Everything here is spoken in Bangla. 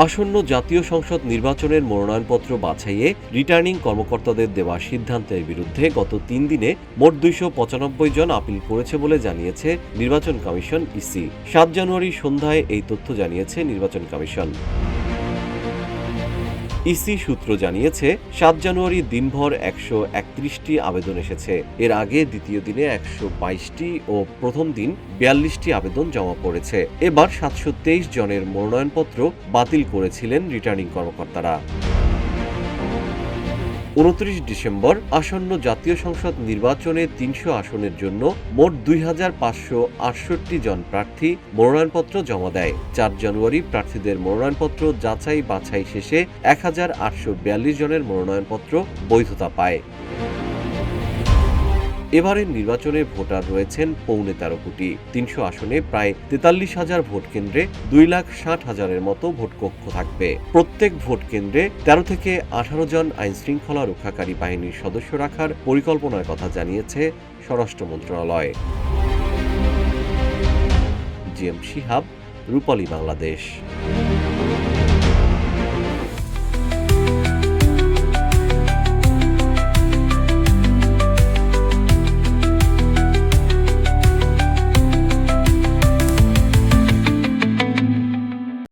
আসন্ন জাতীয় সংসদ নির্বাচনের মনোনয়নপত্র বাছাইয়ে রিটার্নিং কর্মকর্তাদের দেওয়া সিদ্ধান্তের বিরুদ্ধে গত ৩ দিনে মোট ২৯৫ জন আপিল করেছে বলে জানিয়েছে নির্বাচন কমিশন ইসি। ৭ জানুয়ারি সন্ধ্যায় এই তথ্য জানিয়েছে নির্বাচন কমিশন। ইসি সূত্র জানিয়েছে ৭ জানুয়ারি দিনভর ১৩১টি আবেদন এসেছে। এর আগে দ্বিতীয় দিনে ১২২টি ও প্রথম দিন ৪২টি আবেদন জমা পড়েছে। এবার ৭২৩ জনের মনোনয়নপত্র বাতিল করেছিলেন রিটার্নিং কর্মকর্তারা। ২৯ ডিসেম্বর আসন্ন জাতীয় সংসদ নির্বাচনে ৩০০ আসনের জন্য মোট ২৫৬৮ জন প্রার্থী মনোনয়নপত্র জমা দেয়। ৪ জানুয়ারি প্রার্থীদের মনোনয়নপত্র যাচাই বাছাই শেষে ১৮৪২ জনের মনোনয়নপত্র বৈধতা পায়। এবারের নির্বাচনে ভোটার রয়েছেন ১৫ কোটি। ৩০০ আসনে প্রায় ৪৩,০০০ ভোট কেন্দ্রে ২,৬০,০০০-এর মতো ভোটকক্ষ থাকবে। প্রত্যেক ভোট কেন্দ্রে ১৩ থেকে ১৮ জন আইনশৃঙ্খলা রক্ষাকারী বাহিনীর সদস্য রাখার পরিকল্পনার কথা জানিয়েছে স্বরাষ্ট্র মন্ত্রণালয়। জিএম শিহাব, রূপালী বাংলাদেশ।